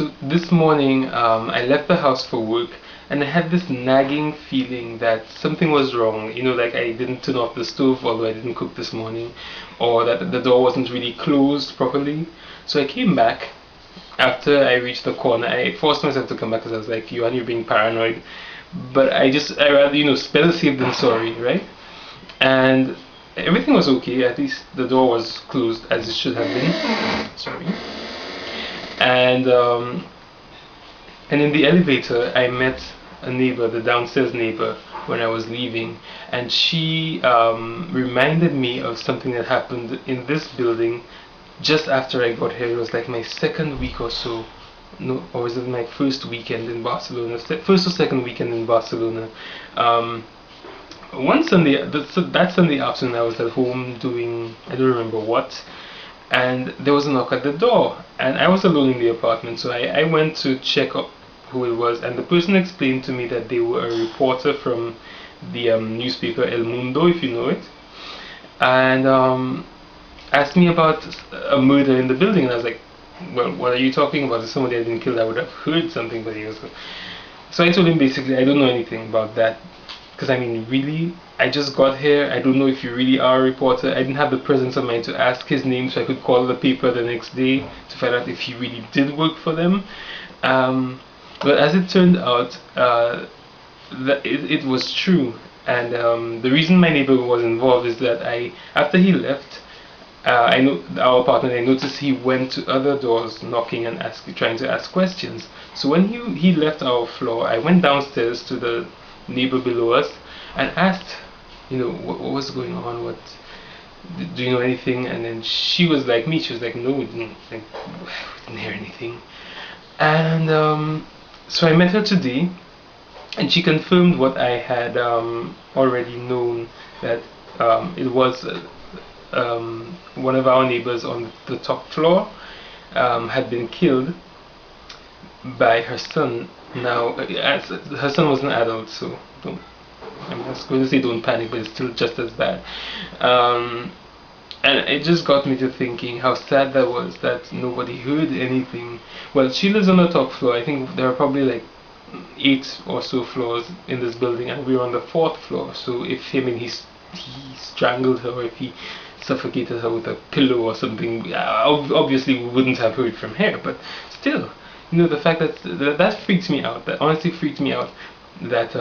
So this morning, I left the house for work, and I had this nagging feeling that something was wrong. You know, like I didn't turn off the stove, although I didn't cook this morning, or that the door wasn't really closed properly. So I came back after I reached the corner. I forced myself to come back because I was like, you're being paranoid. But I rather, better safe than sorry, right? And everything was okay. At least the door was closed as it should have been. Sorry. And and in the elevator, I met a neighbor, the downstairs neighbor, when I was leaving, and she reminded me of something that happened in this building just after I got here. It was like my second week or so, no, or was it my first weekend in Barcelona? First or second weekend in Barcelona. One Sunday, that Sunday afternoon, I was at home doing, I don't remember what, and there was a knock at the door, and I was alone in the apartment, so I went to check up who it was, and the person explained to me that they were a reporter from the newspaper El Mundo, if you know it, and asked me about a murder in the building, and I was like, well, what are you talking about? If somebody had been killed, I would have heard something, but he was. So I told him basically I don't know anything about that. Because I mean, really, I just got here. I don't know if you really are a reporter. I didn't have the presence of mind to ask his name so I could call the paper the next day to find out if he really did work for them. But as it turned out, that it was true. And the reason my neighbor was involved is that after he left, I know our apartment. I noticed he went to other doors, knocking and trying to ask questions. So when he left our floor, I went downstairs to the neighbor below us and asked, what was going on? What do you know anything? And then she was like me. She was like, no, we didn't hear anything. And so I met her today, and she confirmed what I had already known, that it was. One of our neighbors on the top floor had been killed by her son. Now, her son was an adult, so I'm just going to say don't panic, but it's still just as bad. And it just got me to thinking how sad that was that nobody heard anything. Well, she lives on the top floor. I think there are probably like 8 or so floors in this building, and we're on the 4th floor. So if he strangled her, or if he suffocated her with a pillow or something, obviously we wouldn't have heard from here. But still, the fact that freaks me out. That honestly freaks me out, that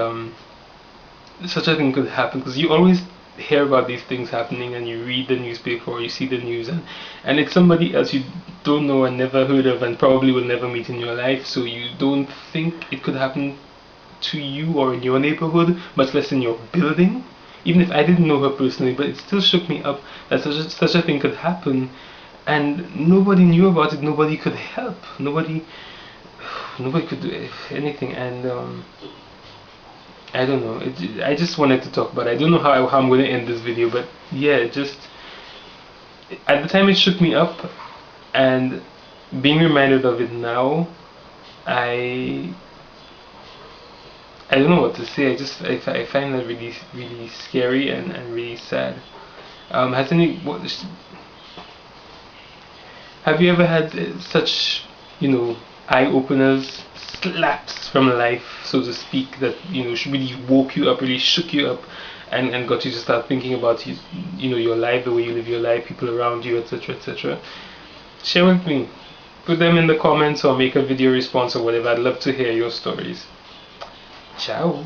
such a thing could happen, because you always hear about these things happening, and you read the newspaper or you see the news, and it's somebody else you don't know and never heard of and probably will never meet in your life, so you don't think it could happen to you or in your neighborhood, much less in your building. Even if I didn't know her personally, but it still shook me up that such a thing could happen, and nobody knew about it. Nobody could help. Nobody could do anything. And I don't know. I just wanted to talk about it. I don't know how I'm going to end this video, but yeah, just at the time it shook me up, and being reminded of it now, I don't know what to say. I find that really really scary and really sad. Have you ever had such eye openers, slaps from life, so to speak, that really woke you up, really shook you up, and got you to start thinking about your life, the way you live your life, people around you, etc., etc. Share with me. Put them in the comments or make a video response or whatever. I'd love to hear your stories. Ciao.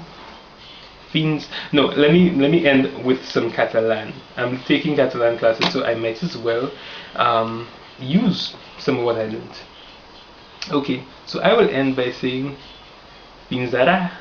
Fins. No, let me end with some Catalan. I'm taking Catalan classes, so I might as well use some of what I learned. Okay, so I will end by saying fins ara.